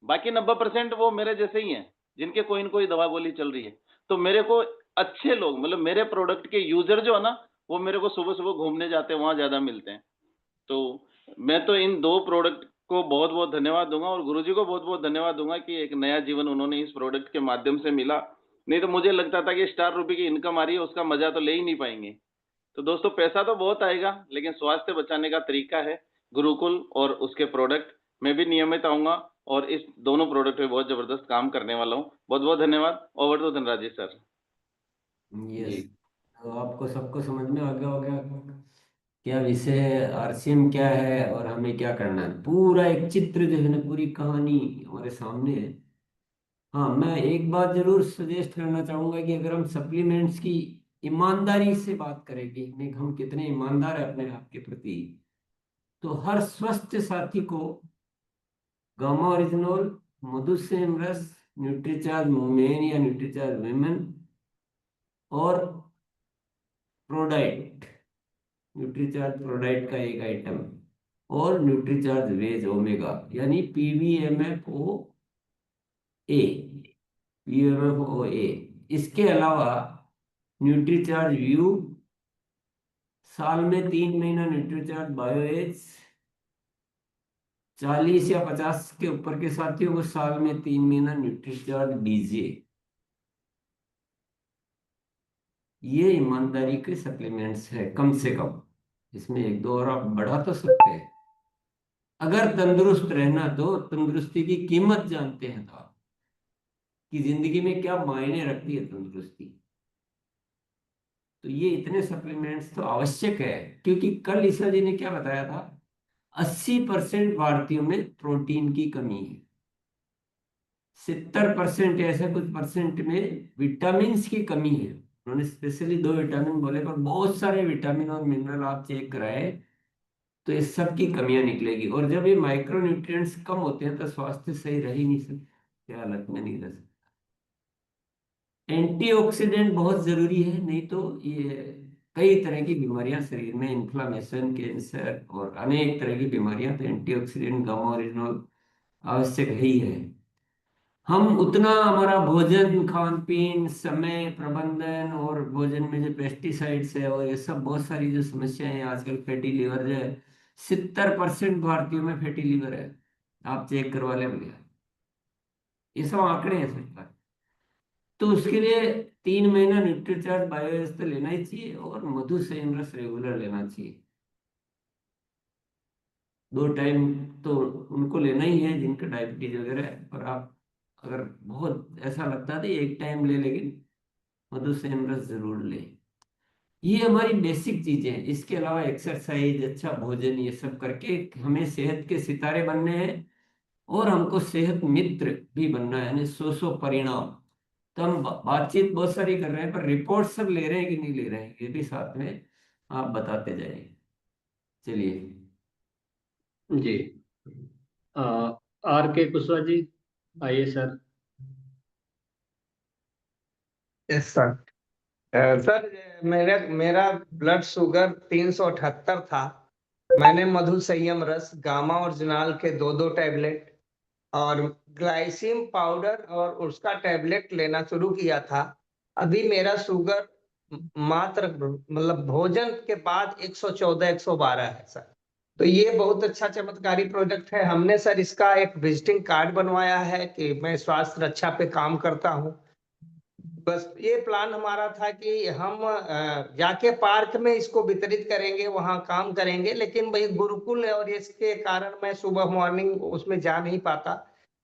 बाकी 90% वो मेरे जैसे ही हैं, जिनके कोई न कोई दवा गोली चल रही है। तो मेरे को अच्छे लोग, मतलब मेरे प्रोडक्ट के यूजर जो है ना, वो मेरे को सुबह सुबह घूमने जाते हैं, वहां ज्यादा मिलते हैं। तो मैं तो इन 2 प्रोडक्ट को बहुत बहुत धन्यवाद दूंगा, और गुरुजी को बहुत बहुत धन्यवाद दूंगा कि एक नया जीवन उन्होंने इस प्रोडक्ट के माध्यम से मिला। नहीं तो मुझे लगता था कि स्टार रुपए की इनकम आ रही है, उसका मजा तो ले ही नहीं पाएंगे। तो दोस्तों, पैसा तो बहुत आएगा, लेकिन स्वास्थ्य बचाने का तरीका है गुरुकुल और उसके प्रोडक्ट। मैं भी नियमित आऊंगा, और इस दोनों प्रोडक्ट पे बहुत जबरदस्त काम करने वाला हूँ। बहुत बहुत धन्यवाद। Over to Dhanraj ji sir. Yes. जी तो आपको सबको समझ में आ गया होगा क्या विषय है, आरसीएम क्या है और हमें क्या करना है। पूरा एक चित्र जो है ना, पूरी कहानी हमारे सामने है। हाँ, मैं एक बात जरूर सजेस्ट करना चाहूंगा कि अगर हम सप्लीमेंट्स की ईमानदारी से बात करें कि हम कितने ईमानदार हैं अपने आप के प्रति, तो हर स्वस्थ साथी को गामा ओरिजिनल, मधुसेम रस, न्यूट्रीचार्ज मेन या न्यूट्रीचार्ज विमेन, और प्रोडाइट, न्यूट्रीचार्ज प्रोडाइट का एक आइटम, और न्यूट्रीचार्ज वेज ओमेगा यानी पीवीएमएफओ ए, पीवीएमएफओ ए। इसके अलावा न्यूट्रीचार्ज व्यू, साल में 3 महीना न्यूट्रीचार्ज बायोएज, 40 या 50 के ऊपर के साथियों को साल में 3 महीना न्यूट्रीचार्ज बीजे। ये ईमानदारी के सप्लीमेंट्स है कम से कम। इसमें 1-2 और आप बढ़ा तो सकते हैं। अगर तंदुरुस्त रहना, तो तंदुरुस्ती की कीमत जानते हैं तो आप, कि जिंदगी में क्या मायने रखती है तंदुरुस्ती। तो ये इतने सप्लीमेंट्स तो आवश्यक है, क्योंकि कल ईसा जी ने क्या बताया था, 80% भारतीयों में प्रोटीन की कमी है, 70% ऐसा कुछ परसेंट में विटामिन की कमी है। उन्होंने स्पेशली 2 विटामिन बोले, पर बहुत सारे विटामिन और मिनरल आप चेक कराए तो इस सब की कमियां निकलेगी। और जब ये माइक्रो न्यूट्रिएंट्स कम होते हैं तो स्वास्थ्य सही रह ही नहीं सकता, हालत में नहीं रह सकता। एंटीऑक्सीडेंट बहुत जरूरी है, नहीं तो ये कई तरह की बीमारियां शरीर में, इन्फ्लामेशन, कैंसर और अनेक तरह की बीमारियां, तो एंटीऑक्सीडेंट गामा ओरिजिनल आवश्यक ही है। हम उतना हमारा भोजन, खान पीन, समय प्रबंधन, और भोजन में जो पेस्टिसाइड्स है और ये सब बहुत सारी जो समस्याएं हैं आजकल, फैटी लीवर जो है, 70% भारतीयों में फैटी लीवर है। आप चेक करवा लें भैया, ये सब आंकड़े हैं सरकार। तो उसके लिए 3 महीना न्यूट्रीचार्ज बायोएस तो लेना ही चाहिए, और मधु संयम रस रेगुलर लेना चाहिए। 2 टाइम तो उनको लेना ही है जिनका डायबिटीज वगैरह है। और आप अगर बहुत ऐसा लगता है तो 1 टाइम ले, लेकिन मधु संयम रस जरूर ले। ये हमारी बेसिक चीजें हैं। इसके अलावा एक्सरसाइज, अच्छा भोजन, ये सब करके हमें सेहत के सितारे बनने हैं, और हमको सेहत मित्र भी बनना है, यानी 100 परिणाम। तो हम बातचीत बहुत सारी कर रहे हैं, पर रिपोर्ट सब ले रहे हैं कि नहीं ले रहे हैं, ये भी साथ में आप बताते जाइए। चलिए। जी आर के कुशवाहा जी, आइए सर। Yes sir. सर मेरा मेरा ब्लड शुगर 378 था। मैंने मधु संयम रस, गामा ओरिजिनल के 2 टैबलेट और ग्लाइसिम पाउडर और उसका टैबलेट लेना शुरू किया था। अभी मेरा शुगर मात्र मतलब भोजन के बाद 114 112 है सर। तो ये बहुत अच्छा चमत्कारी प्रोडक्ट है। हमने सर इसका एक विजिटिंग कार्ड बनवाया है कि मैं स्वास्थ्य रक्षा पे काम करता हूँ। बस ये प्लान हमारा था कि हम जाके पार्क में इसको वितरित करेंगे, वहां काम करेंगे, लेकिन भाई गुरुकुल है और इसके कारण मैं सुबह मॉर्निंग उसमें जा नहीं पाता।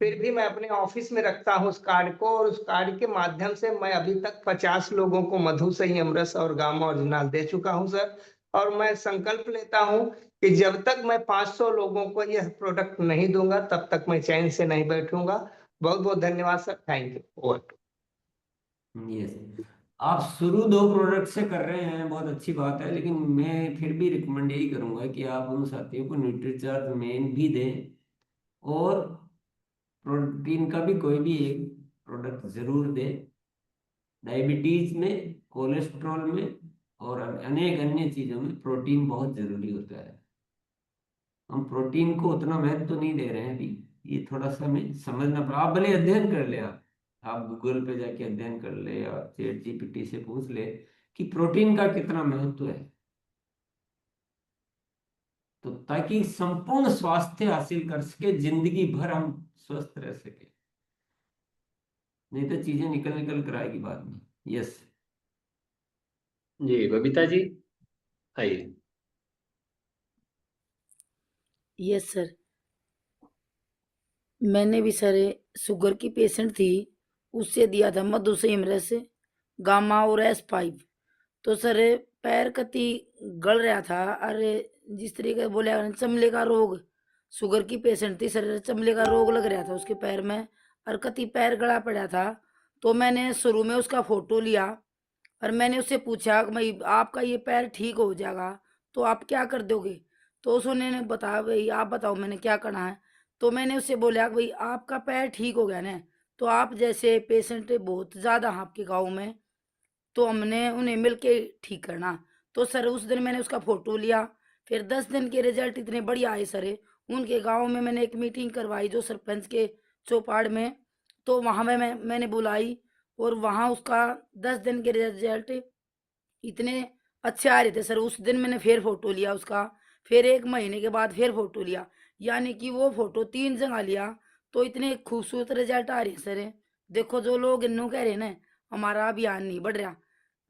फिर भी मैं अपने ऑफिस में रखता हूँ उस कार्ड को, और उस कार्ड के माध्यम से मैं अभी तक 50 लोगों को मधु संयम रस और गामा ओरिजिनल दे चुका हूँ सर। और मैं संकल्प लेता हूँ कि जब तक मैं 500 लोगों को यह प्रोडक्ट नहीं दूंगा तब तक मैं चैन से नहीं बैठूंगा। बहुत बहुत धन्यवाद sir. Thank you. Over. Yes, आप शुरू 2 प्रोडक्ट से कर रहे हैं, बहुत अच्छी बात है, लेकिन मैं फिर भी रिकमेंड यही करूंगा कि आप उन साथियों को न्यूट्रीचार्ज मेन भी दें और प्रोटीन का भी कोई भी एक प्रोडक्ट जरूर दें। डायबिटीज में, कोलेस्ट्रॉल में और अनेक अन्य चीजों में प्रोटीन बहुत जरूरी होता है। हम प्रोटीन को उतना महत्व तो नहीं दे रहे हैं अभी, ये थोड़ा सा हमें समझना पड़ा। आप भले अध्ययन कर ले, आप गूगल पे जाके अध्ययन कर ले और चैट जीपीटी से पूछ ले कि प्रोटीन का कितना महत्व है, तो ताकि संपूर्ण स्वास्थ्य हासिल कर सके, जिंदगी भर हम स्वस्थ रह सके, नहीं तो चीजें निकल निकल कर आएगी बाद में। यस जी बबीता जी आइए। यस सर, मैंने भी सर शुगर की पेशेंट थी, उससे दिया था मधु संयम रस, गामा और S5। तो सर पैर कति गल रहा था, अरे जिस तरीके से बोले चमड़े का रोग, शुगर की पेशेंट थी सर, चमड़े का रोग लग रहा था उसके पैर में और कति पैर गला पड़ा था। तो मैंने शुरू में उसका फोटो लिया और मैंने उससे पूछा कि भाई आपका ये पैर ठीक हो जाएगा तो आप क्या कर दोगे। तो उसने बताया भाई आप बताओ मैंने क्या करना है। तो मैंने उससे बोला भाई आपका पैर ठीक हो गया ना, तो आप जैसे पेशेंट बहुत ज़्यादा हैं आपके गाँव में, तो हमने उन्हें मिल के ठीक करना। तो सर उस दिन मैंने उसका फोटो लिया, फिर 10 दिन के रिजल्ट इतने बढ़िया आए सर। उनके गांव में मैंने एक मीटिंग करवाई जो सरपंच के चौपाड़ में, तो वहाँ में मैंने बुलाई और वहाँ उसका 10 दिन के रिजल्ट इतने अच्छे आ रहे थे सर। उस दिन मैंने फिर फोटो लिया उसका, फिर 1 महीने के बाद फिर फोटो लिया, यानी कि वो फोटो 3 जगह लिया, तो इतने खूबसूरत रिजल्ट आ रहे हैं सर। देखो जो लोग इन्हों कह रहे हैं ना हमारा अभियान नहीं बढ़ रहा,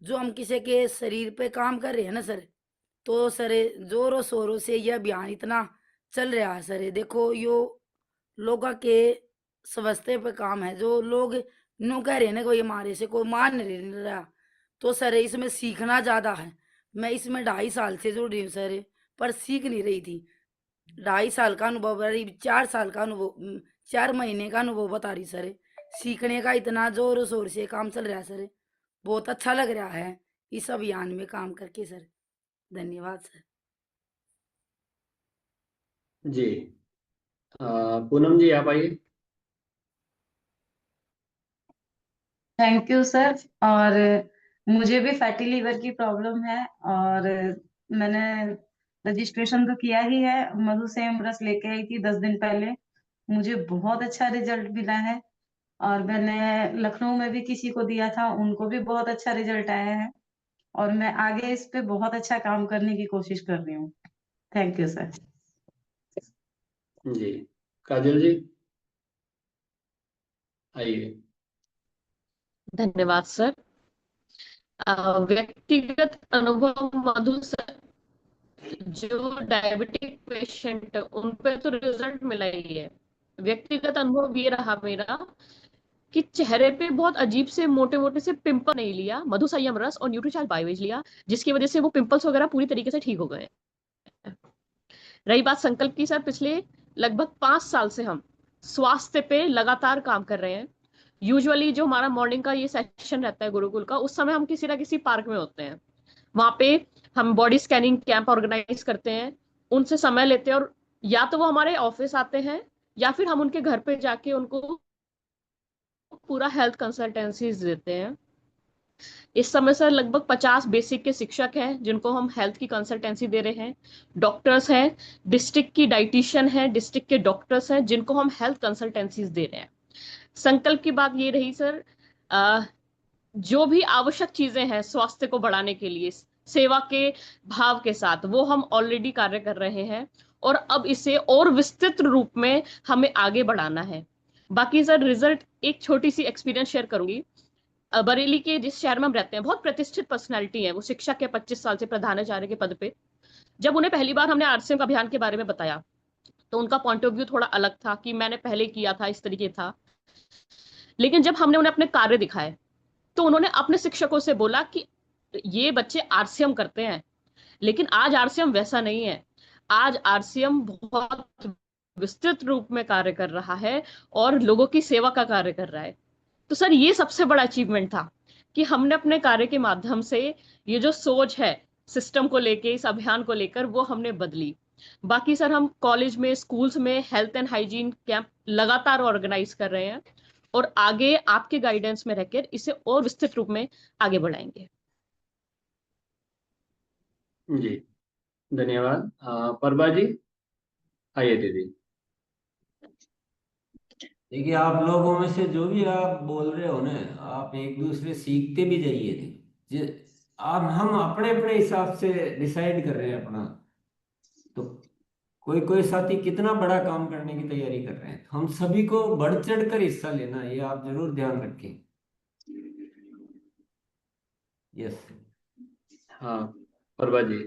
जो हम किसी के शरीर पे काम कर रहे हैं ना सर, तो सर जोरों शोरों से यह अभियान इतना चल रहा है सर। देखो यो लोगों के स्वास्थ्य पे काम है, जो लोग नो कह रहे हैं ना कोई हमारे से कोई मान नहीं रहा, तो सर इसमें सीखना ज़्यादा है। मैं इसमें 2.5 साल से जुड़ रही हूँ सर, पर सीख नहीं रही थी। 2.5 साल का अनुभव, 4 साल का अनुभव, 4 महीने का अनुभव बता रही सर। सीखने का इतना जोर शोर से काम चल रहा है सर, बहुत अच्छा लग रहा है इस अभियान में काम करके सर। धन्यवाद सर। जी पूनम जी आप आइए। Thank you sir. और मुझे भी फैटी लीवर की प्रॉब्लम है और मैंने रजिस्ट्रेशन तो किया ही है, मधु संयम रस लेके आई थी 10 दिन पहले, मुझे बहुत अच्छा रिजल्ट मिला है। और मैंने लखनऊ में भी किसी को दिया था, उनको भी बहुत अच्छा रिजल्ट आया है और मैं आगे इस पे बहुत अच्छा काम करने की कोशिश कर रही हूँ। Thank you sir. जी काजल जी आइए। धन्यवाद सर। व्यक्तिगत अनुभव मधु सर, जो डायबिटिक पेशेंट उन पे तो रिजल्ट मिला ही है। व्यक्तिगत अनुभव ये रहा मेरा कि चेहरे पे बहुत अजीब से मोटे मोटे से पिंपल नहीं लिया, मधु संयम रस और न्यूट्रीचार्ज बायोवेज लिया, जिसकी वजह से वो पिंपल्स वगैरह पूरी तरीके से ठीक हो गए। रही बात संकल्प की सर, पिछले लगभग 5 साल से हम स्वास्थ्य पे लगातार काम कर रहे हैं। यूजुअली जो हमारा मॉर्निंग का ये सेशन रहता है गुरुकुल का, उस समय हम किसी ना किसी पार्क में होते हैं, वहां पे हम बॉडी स्कैनिंग कैंप ऑर्गेनाइज करते हैं, उनसे समय लेते हैं और या तो वो हमारे ऑफिस आते हैं या फिर हम उनके घर पे जाके उनको पूरा हेल्थ कंसल्टेंसीज देते हैं। इस समय सर लगभग 50 बेसिक के शिक्षक हैं जिनको हम हेल्थ की कंसल्टेंसी दे रहे हैं, डॉक्टर्स हैं, डिस्ट्रिक्ट की डाइटिशियन है, डिस्ट्रिक्ट के डॉक्टर्स हैं जिनको हम हेल्थ कंसल्टेंसीज दे रहे हैं। संकल्प की बात ये रही सर, जो भी आवश्यक चीजें हैं स्वास्थ्य को बढ़ाने के लिए सेवा के भाव के साथ वो हम ऑलरेडी कार्य कर रहे हैं और अब इसे और विस्तृत रूप में हमें आगे बढ़ाना है। बाकी सर रिजल्ट, एक छोटी सी एक्सपीरियंस शेयर करूंगी। बरेली के जिस शहर में हम रहते हैं बहुत प्रतिष्ठित पर्सनालिटी है, वो शिक्षक के 25 साल से प्रधानाचार्य के पद पे। जब उन्हें पहली बार हमने आरसीएम अभियान के बारे में बताया तो उनका पॉइंट ऑफ व्यू थोड़ा अलग था कि मैंने पहले किया था, इस तरीके था। लेकिन जब हमने उन्हें अपने कार्य दिखाए तो उन्होंने अपने शिक्षकों से बोला कि ये बच्चे आरसीएम करते हैं, लेकिन आज आरसीएम वैसा नहीं है। आज आरसीएम बहुत विस्तृत रूप में कार्य कर रहा है और लोगों की सेवा का कार्य कर रहा है। तो सर ये सबसे बड़ा अचीवमेंट था कि हमने अपने कार्य के माध्यम से ये जो सोच है सिस्टम को लेके, इस अभियान को लेकर, वो हमने बदली। बाकी सर हम कॉलेज में, स्कूल्स में हेल्थ एंड हाइजीन कैंप लगातार ऑर्गेनाइज कर रहे हैं और आगे आपके गाइडेंस में रहकर इसे और विस्तृत रूप में आगे बढ़ाएंगे। जी धन्यवाद। परबा जी आइए दीदी। देखिए, आप लोगों में से जो भी आप बोल रहे हो ना, आप एक दूसरे सीखते भी जाइए थे। आप हम अपने अपने हिसाब से डिसाइड कर रहे हैं अपना, तो कोई कोई साथी कितना बड़ा काम करने की तैयारी कर रहे हैं। हम सभी को बढ़ चढ़ कर हिस्सा लेना, ये आप जरूर ध्यान रखें। यस। हाँ परबा जी।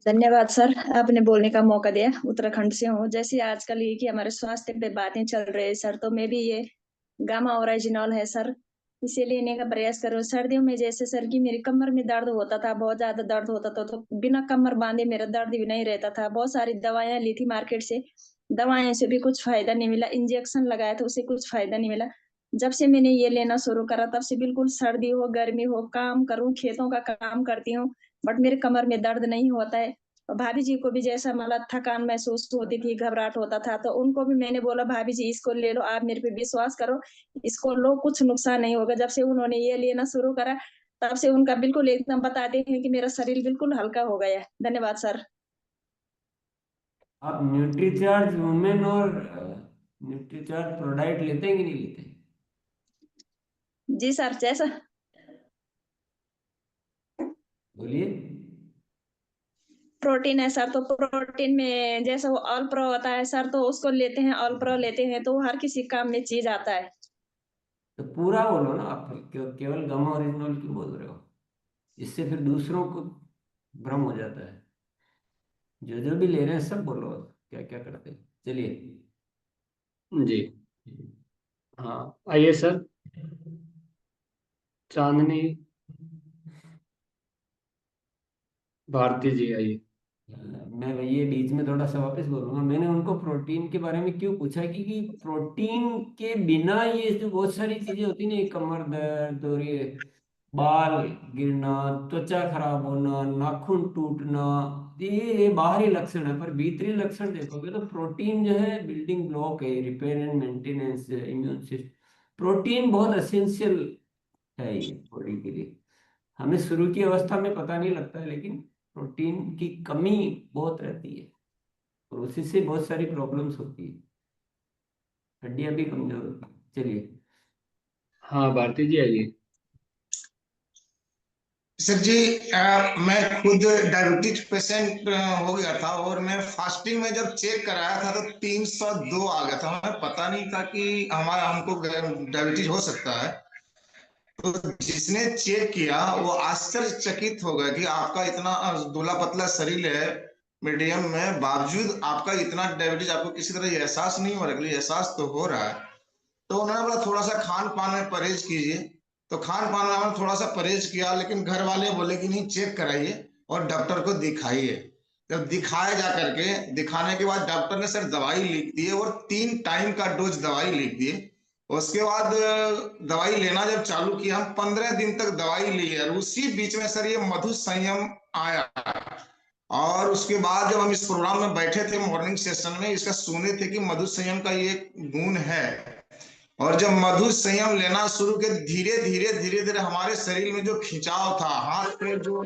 धन्यवाद सर, आपने बोलने का मौका दिया। उत्तराखंड से हूँ। जैसे आजकल ये कि हमारे स्वास्थ्य पे बातें चल रही है सर, तो मैं भी ये गामा ओरिजिनल है सर, इसे लेने का प्रयास करो। सर्दियों में जैसे सर की मेरी कमर में दर्द होता था, बहुत ज्यादा दर्द होता था, तो बिना कमर बांधे मेरा दर्द भी नहीं रहता था। बहुत सारी दवाएं ली थी मार्केट से, दवाएं से भी कुछ फायदा नहीं मिला। इंजेक्शन लगाया था, उससे कुछ फायदा नहीं मिला। जब से मैंने ये लेना शुरू करा तब से बिल्कुल सर्दी हो गर्मी हो, काम करूं, खेतों का काम करती हूँ, बट मेरे कमर में दर्द नहीं होता है। और भाभी जी को भी जैसा मतलब थकान महसूस होती थी, घबराहट होता था, तो उनको भी मैंने बोला भाभी जी इसको ले लो, आप मेरे पे विश्वास करो, इसको लो, कुछ नुकसान नहीं होगा। जब से उन्होंने ये लेना शुरू करा तब से उनका बिल्कुल एकदम बताते हैं कि मेरा शरीर बिल्कुल हल्का हो गया है। धन्यवाद सर। आप न्यूट्रीचार्ज वुमेन और न्यूट्रीचार्ज प्रोडाइट लेते हैं कि नहीं लेते? जी सर, जैसा बोलिए। प्रोटीन है सर, तो प्रोटीन में जैसा वो ऑल प्रो होता है सर, तो उसको लेते हैं, ऑल प्रो लेते हैं, तो हर किसी काम में चीज आता है। तो पूरा बोलो ना, आप केवल गामा ओरिजिनल क्यों बोल रहे हो? इससे फिर दूसरों को भ्रम हो जाता है। जो जो भी ले रहे हैं सब बोलो, क्या क्या करते हैं। चलिए जी हाँ आइए सर। चांदनी भारती जी आइए। मैं ये बीच में थोड़ा सा वापस बोलूंगा। मैंने उनको प्रोटीन के बारे में क्यों पूछा, क्योंकि प्रोटीन के बिना ये जो बहुत सारी चीजें होती ना, ये कमर दर्द और ये बाल गिरना, त्वचा खराब होना, नाखून टूटना, ये बाहरी लक्षण है, पर भीतरी लक्षण देखोगे तो प्रोटीन जो है बिल्डिंग ब्लॉक है, repair and maintenance, immune system. Protein बहुत एसेंशियल है ये बॉडी के लिए। हमें शुरू की अवस्था में पता नहीं लगता है, लेकिन प्रोटीन की कमी बहुत रहती है और उसी से बहुत सारी प्रॉब्लम्स होती है, हड्डियां भी कमजोर होती है। चलिए। हाँ भारती जी आइए। सर जी, मैं खुद डायबिटीज पेशेंट हो गया था और मैं फास्टिंग में जब चेक कराया था तो 302 आ गया था। हमें पता नहीं था कि हमको डायबिटीज हो सकता है। तो जिसने चेक किया वो आश्चर्यचकित हो गया कि आपका इतना दुबला पतला शरीर है, मीडियम में, बावजूद आपका इतना डायबिटीज आपको किसी तरह एहसास नहीं हो रहा है। एहसास तो हो रहा है। तो उन्होंने बोला थोड़ा सा खान पान में परहेज कीजिए। तो खान पान में हमने थोड़ा सा परहेज किया, लेकिन घर वाले बोले कि नहीं, चेक कराइए और डॉक्टर को दिखाइए। जब दिखाए जा करके, दिखाने के बाद डॉक्टर ने सर दवाई लिख दी और 3 टाइम का डोज दवाई लिख दिए। उसके बाद दवाई लेना जब चालू किया, हम 15 दिन तक दवाई ली और उसी बीच में सर ये मधु संयम आया। और उसके बाद जब हम इस प्रोग्राम में बैठे थे मॉर्निंग सेशन में, इसका सुने थे कि मधु संयम का ये गुण है, और जब मधु संयम लेना शुरू किया, धीरे धीरे हमारे शरीर में जो खिंचाव था, हाथ पे जो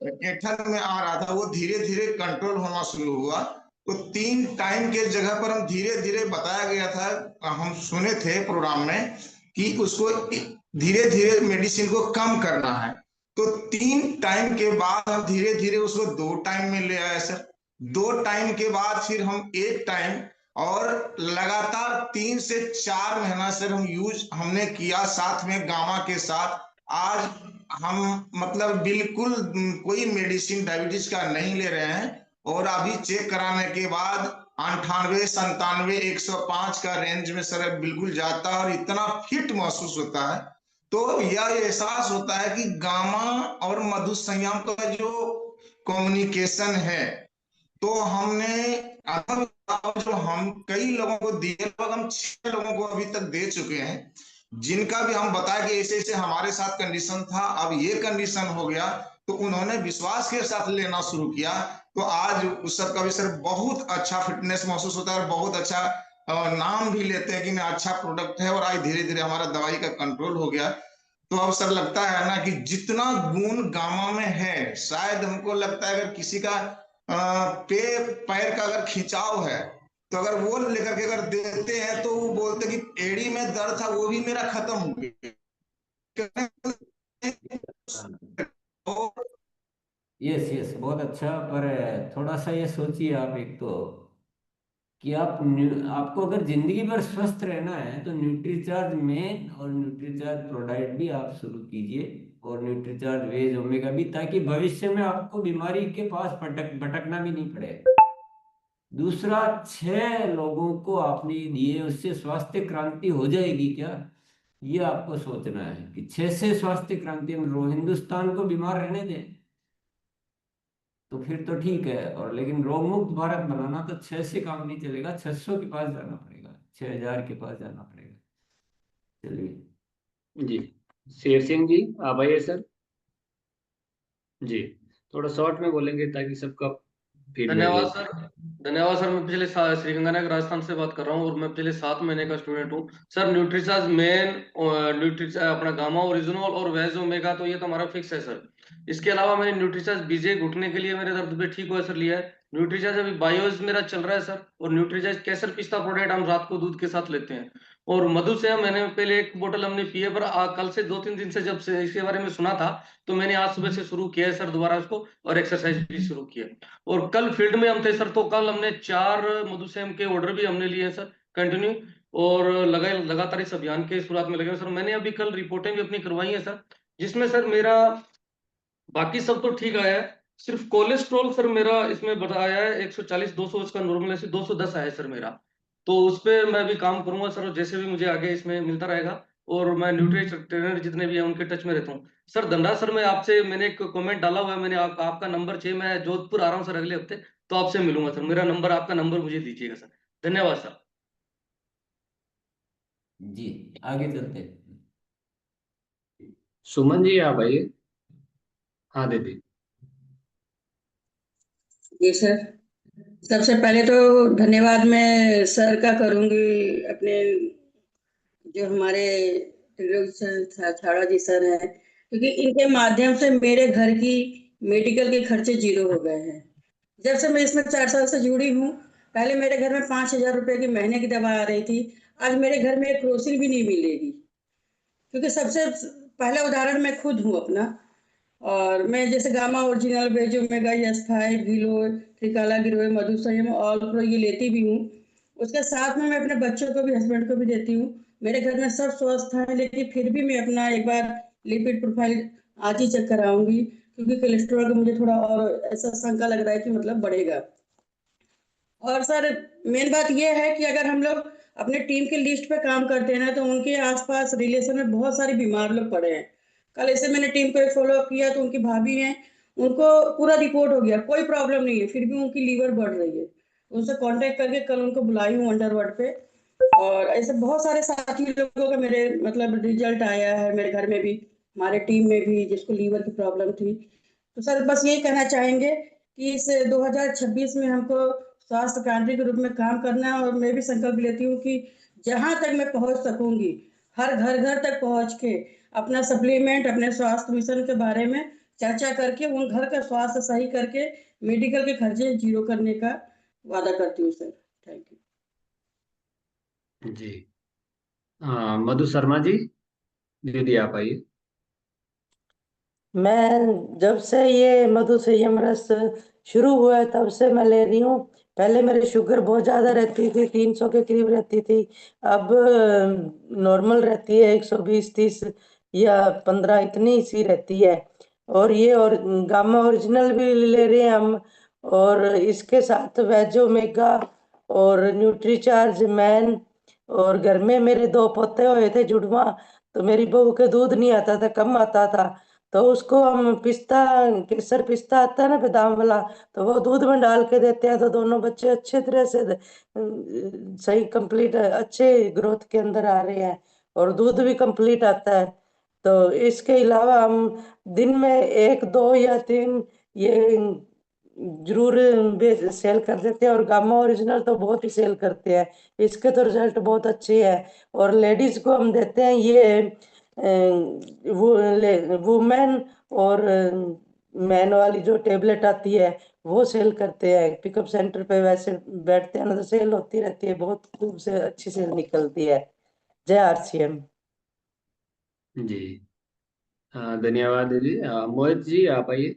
ऐंठन में आ रहा था, वो धीरे धीरे कंट्रोल होना शुरू हुआ। तो 3 टाइम के जगह पर हम धीरे धीरे बताया गया था, हम सुने थे प्रोग्राम में कि उसको धीरे धीरे मेडिसिन को कम करना है। तो 3 टाइम के बाद हम धीरे धीरे उसको 2 टाइम में ले आए सर। 2 टाइम के बाद फिर हम 1 टाइम, और लगातार 3 से 4 महीना सर हम यूज हमने किया साथ में गामा के साथ। आज हम मतलब बिल्कुल कोई मेडिसिन डायबिटीज का नहीं ले रहे हैं, और अभी चेक कराने के बाद 98, 97, 105 का रेंज में सर बिल्कुल जाता है, और इतना फिट महसूस होता है। तो यह एहसास होता है कि गामा और मधु संयम का जो कम्युनिकेशन है, तो हमने जो हम कई लोगों को दिए, लगभग हम 6 लोगों को अभी तक दे चुके हैं, जिनका भी हम बताया कि ऐसे ऐसे हमारे साथ कंडीशन था, अब ये कंडीशन हो गया, तो उन्होंने विश्वास के साथ लेना शुरू किया। तो आज उस सबका भी सर बहुत अच्छा फिटनेस महसूस होता है, और बहुत अच्छा नाम भी लेते हैं कि नहीं अच्छा प्रोडक्ट है, और आज धीरे धीरे हमारा दवाई का कंट्रोल हो गया। तो अब सर लगता है ना कि जितना गुण गामा में है, शायद हमको लगता है अगर किसी का पैर का अगर खिंचाव है, तो अगर वो लेकर के अगर देते हैं, तो वो बोलते कि एड़ी में दर्द था वो भी मेरा खत्म हो गया। यस बहुत अच्छा। पर थोड़ा सा ये सोचिए आप, एक तो कि आपको अगर जिंदगी भर स्वस्थ रहना है, तो न्यूट्रीचार्ज मेन और न्यूट्रीचार्ज प्रोडाइट भी आप शुरू कीजिए, और न्यूट्रीचार्ज वेज ओमेगा भी, ताकि भविष्य में आपको बीमारी के पास भटकना भी नहीं पड़े। दूसरा, 6 लोगों को आपने दिए, उससे स्वास्थ्य क्रांति हो जाएगी क्या, ये आपको सोचना है कि 6 से स्वास्थ्य क्रांति हम हिंदुस्तान को बीमार रहने दें तो फिर तो ठीक है, और लेकिन रोग मुक्त भारत बनाना तो 6 से काम नहीं चलेगा, 600 के पास जाना पड़ेगा, 6000 के पास जाना पड़ेगा। चलिए जी, शेर सिंह जी आप आइए सर। जी, थोड़ा शॉर्ट में बोलेंगे ताकि सबका फीडबैक धन्यवाद ले। सर। धन्यवाद सर। मैं पिछले श्रीगंगानगर राजस्थान से बात कर रहा हूँ, और मैं पिछले 7 महीने का स्टूडेंट हूँ सर। न्यूट्रीचार्ज मेन, न्यूट्रीचार्ज अपना गामा ओरिजिनल और वेज ओमेगा, तो ये तो हमारा फिक्स है सर। इसके अलावा मैंने न्यूट्रीचार्ज बीजे घुटने के लिए मेरे दर्द पे ठीक हुआ सर लिया है। न्यूट्रीचार्ज अभी बायोज मेरा चल रहा है सर, और न्यूट्रीचार्ज केसर पिस्ता प्रोडक्ट हम रात को दूध के साथ लेते हैं। और मधु से मैंने पहले 1 बोतल हमने पिए, पर कल से 2-3 दिन से जब से इसके बारे में सुना था, तो मैंने आज सुबह से शुरू किया है सर दोबारा इसको, और एक्सरसाइज भी शुरू किया। और कल फील्ड में हम थे सर, तो कल हमने 4 मधुसेम के ऑर्डर भी हमने लिए सर कंटिन्यू, और लगातार इस अभियान के शुरुआत में लगे सर। मैंने अभी कल रिपोर्टें भी अपनी करवाई है सर, जिसमें सर मेरा बाकी सब तो ठीक आया है, सिर्फ कोलेस्ट्रॉल सर मेरा इसमें बताया है 140-200, इसका नॉर्मल है 210 आया है सर मेरा। तो उस पर मैं भी काम करूंगा सर, और जैसे भी मुझे आगे इसमें मिलता रहेगा, और मैं न्यूट्री ट्रेनर जितने भी हैं उनके टच में रहता हूँ सर। धनराज सर, मैं आपसे मैंने एक कमेंट डाला हुआ है, मैंने आपका नंबर चाहिए, मैं जोधपुर आ रहा हूँ सर अगले हफ्ते, तो आपसे मिलूंगा सर। मेरा नंबर, आपका नंबर मुझे दीजिएगा सर। धन्यवाद सर। जी, आगे चलते हैं। सुमन जी आप आइए। हाँ दीदी। जी सर, सबसे पहले तो धन्यवाद मैं सर का करूंगी, अपने जो हमारे छाड़ा जी सर हैं, क्योंकि इनके माध्यम से मेरे घर की मेडिकल के खर्चे 0 हो गए हैं। जब से मैं इसमें 4 साल से जुड़ी हूँ, पहले मेरे घर में 5000 रुपए की महीने की दवा आ रही थी, आज मेरे घर में एक क्रोसिन भी नहीं मिलेगी, क्योंकि सबसे पहला उदाहरण मैं खुद हूँ अपना। और मैं जैसे gamma original, veg omega, S5, गिलो, त्रिकाला गिरोय, मधु संयम, ऑल प्रो ये लेती भी हूँ। उसके साथ में मैं अपने बच्चों को भी, हस्बैंड को भी देती हूँ। मेरे घर में सब स्वस्थ है, लेकिन फिर भी मैं अपना एक बार लिपिड प्रोफाइल आज ही चेक कराऊंगी, क्योंकि कोलेस्ट्रॉल का मुझे थोड़ा और ऐसा शंका लग रहा है कि मतलब बढ़ेगा। और सर मेन बात यह है कि अगर हम लोग अपने टीम के लिस्ट पे काम करते हैं ना, तो उनके आसपास रिलेशन में बहुत सारे बीमार लोग पड़े हैं। कल ऐसे मैंने टीम को फॉलो अप किया, तो उनकी भाभी हैं, उनको पूरा रिपोर्ट हो गया, कोई प्रॉब्लम नहीं है, फिर भी उनकी लीवर बढ़ रही है। उनसे कांटेक्ट करके कल उनको बुलाई हूँ अंडरवर्ल्ड पे। और ऐसे बहुत सारे साथी लोगों का मेरे मतलब रिजल्ट आया है, मेरे घर में भी, हमारे टीम में भी, जिसको लीवर की प्रॉब्लम थी। तो सर बस यही कहना चाहेंगे कि इस 2026 में हमको स्वास्थ्य कार्य के रूप में काम करना है। और मैं भी संकल्प लेती हूँ कि जहाँ तक मैं पहुँच सकूंगी, हर घर घर तक पहुँच के अपना सप्लीमेंट, अपने स्वास्थ्य मिशन के बारे में चर्चा करके उन घर का स्वास्थ्य सही करके मेडिकल के खर्चे 0 करने का वादा करती हूँ सर। Thank you. जी। मधु शर्मा जी, दीदी आप आइए। मैं जब से ये मधु संयम रस शुरू हुआ है तब से मैं ले रही हूँ। पहले मेरी शुगर बहुत ज़्यादा रहती थी, 300 के करीब रहती थी। अब नॉर्मल रहती है, 120-30 या 15 इतनी सी रहती है। और ये और गामा ओरिजिनल भी ले रहे हैं हम, और इसके साथ वेज ओमेगा और न्यूट्रीचार्ज मैन। और घर में मेरे 2 पोते हुए थे जुड़वा, तो मेरी बहू के दूध नहीं आता था, कम आता था, तो उसको हम पिस्ता, केसर पिस्ता आता है ना बादाम वाला, तो वो दूध में डाल के देते हैं, तो दोनों बच्चे अच्छे तरह से सही कंप्लीट अच्छे ग्रोथ के अंदर आ रहे हैं, और दूध भी कंप्लीट आता है। तो इसके अलावा हम दिन में 1, 2 या 3 ये जरूर सेल कर देते हैं, और गामा ओरिजिनल तो बहुत ही सेल करते हैं, इसके तो रिजल्ट बहुत अच्छे हैं। और लेडीज को हम देते हैं ये वुमेन और मैन वाली जो टेबलेट आती है वो सेल करते हैं। पिकअप सेंटर पे वैसे बैठते हैं ना, तो सेल होती रहती है, बहुत खूब से अच्छी सेल निकलती है। जय RCM। जी। धन्यवाद दीदी। मोहित जी आप आइए।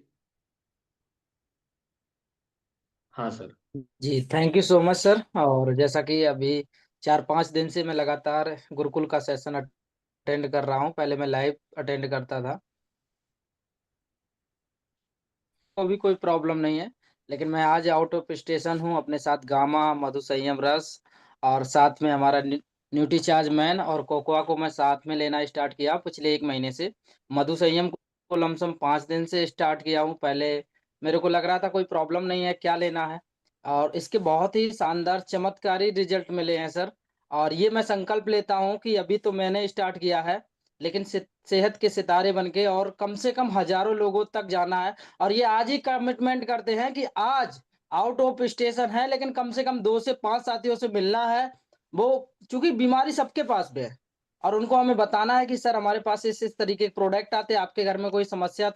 हाँ सर। जी thank you so much sir. और जैसा कि अभी 4-5 दिन से मैं लगातार गुरुकुल का सेशन अटेंड कर रहा हूँ। पहले मैं लाइव अटेंड करता था, तो भी कोई प्रॉब्लम नहीं है, लेकिन मैं आज आउट ऑफ स्टेशन हूँ। अपने साथ गामा, मधु संयम रस और साथ में हमारा न्यूट्रीचार्ज मैन और कोकोआ को मैं साथ में लेना स्टार्ट किया पिछले 1 महीने से। मधु संयम को लमसम 5 दिन से स्टार्ट किया हूँ। पहले मेरे को लग रहा था कोई प्रॉब्लम नहीं है, क्या लेना है, और इसके बहुत ही शानदार चमत्कारी रिजल्ट मिले हैं सर। और ये मैं संकल्प लेता हूँ कि अभी तो मैंने स्टार्ट किया है, लेकिन सेहत के सितारे बन के और कम से कम हजारों लोगों तक जाना है। और ये आज ही कमिटमेंट करते हैं कि आज आउट ऑफ स्टेशन है, लेकिन कम से कम 2 से 5 साथियों से मिलना है। वो चूंकि बीमारी सबके पास भी है, और उनको हमें बताना है कि सर हमारे पास इस तरीके के प्रोडक्ट आते हैं, आपके घर में कोई समस्या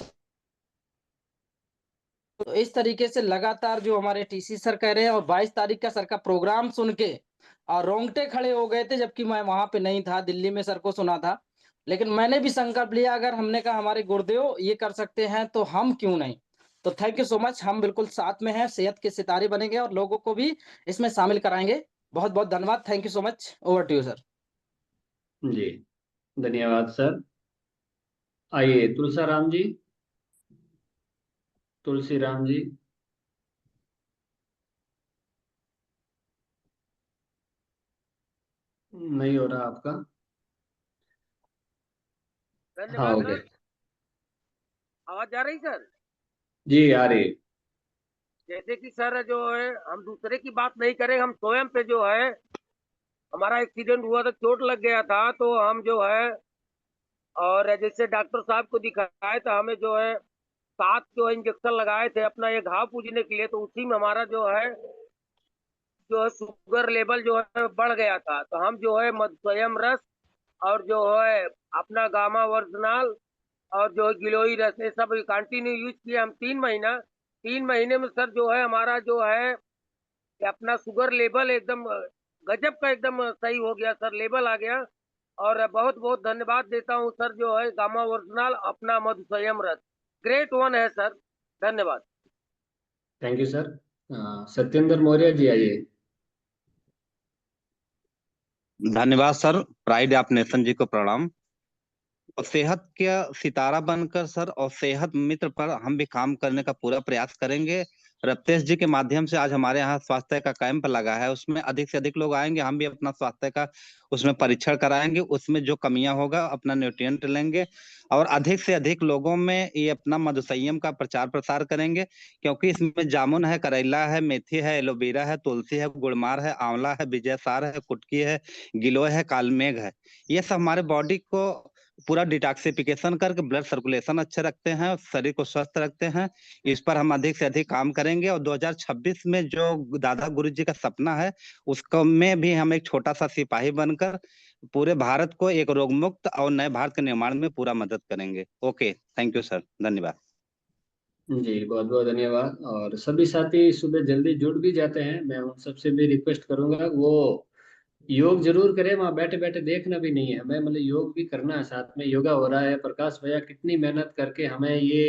तो इस तरीके से लगातार जो हमारे TC सर कह रहे हैं। और 22 तारीख का सर का प्रोग्राम सुन के और रोंगटे खड़े हो गए थे, जबकि मैं वहां पे नहीं था, दिल्ली में सर को सुना था, लेकिन मैंने भी संकल्प लिया, अगर हमने कहा हमारे गुरुदेव ये कर सकते हैं तो हम क्यों नहीं। तो थैंक यू सो मच, हम बिल्कुल साथ में हैं, सेहत के सितारे बनेंगे और लोगों को भी इसमें शामिल कराएंगे। बहुत बहुत धन्यवाद। Thank you so much. Over to you sir. जी धन्यवाद सर। आइए तुलसाराम जी, तुलसी राम जी। नहीं हो रहा आपका। हाँ धन्यवाद ओके। सर। आवाज जा रही सर? जी आ रही है। जैसे कि सर जो है हम दूसरे की बात नहीं करें, हम स्वयं पे जो है हमारा एक्सीडेंट हुआ था, चोट लग गया था, तो हम जो है और जैसे डॉक्टर साहब को दिखाए तो हमें जो है 7 जो इंजेक्शन लगाए थे अपना ये घाव पूजने के लिए, तो उसी में हमारा जो है शुगर लेवल जो है बढ़ गया था। तो हम जो है स्वयं रस और जो है अपना गामा वर्जनाल और जो है गिलोई रस, ये सब कंटिन्यू यूज किए हम 3 महीने में सर जो है हमारा जो है कि अपना शुगर लेवल एकदम गजब का एकदम सही हो गया सर, लेवल आ गया। और बहुत बहुत धन्यवाद देता हूँ सर जो है गामा ओरिजिनल अपना मधु संयम रस, ग्रेट वन है सर। धन्यवाद। Thank you sir. Satyendra Maurya ji आइए। धन्यवाद sir. Pride of nation ji को प्रणाम। और सेहत का सितारा बनकर सर और सेहत मित्र पर हम भी काम करने का पूरा प्रयास करेंगे। रप्तेश जी के माध्यम से आज हमारे यहाँ स्वास्थ्य का कैंप लगा है, उसमें अधिक से अधिक लोग आएंगे, हम भी अपना स्वास्थ्य का उसमें परीक्षण कराएंगे, उसमें जो कमियां होगा अपना न्यूट्रिएंट लेंगे और अधिक से अधिक लोगों में ये अपना मधुसंयम का प्रचार प्रसार करेंगे। क्योंकि इसमें जामुन है, करेला है, मेथी है, एलोवेरा है, तुलसी है, गुड़मार है, आंवला है, विजय सार है, कुटकी है, गिलोय है, कालमेघ है। ये सब हमारे बॉडी को पूरा डिटॉक्सिफिकेशन करके ब्लड सर्कुलेशन अच्छे रखते हैं, शरीर को स्वस्थ रखते हैं। इस पर हम अधिक से अधिक काम करेंगे और 2026 में जो दादा गुरु जी का सपना है उसको में भी हम एक छोटा सा सिपाही बनकर पूरे भारत को एक रोग मुक्त और नए भारत के निर्माण में पूरा मदद करेंगे। ओके, थैंक यू सर, धन्यवाद। जी बहुत बहुत धन्यवाद। और सभी साथी सुबह जल्दी जुड़ भी जाते हैं, मैं उन सबसे भी रिक्वेस्ट करूंगा वो योग जरूर करें, वहां बैठे बैठे देखना भी नहीं है हमें, मतलब योग भी करना है, साथ में योगा हो रहा है। प्रकाश भैया कितनी मेहनत करके हमें ये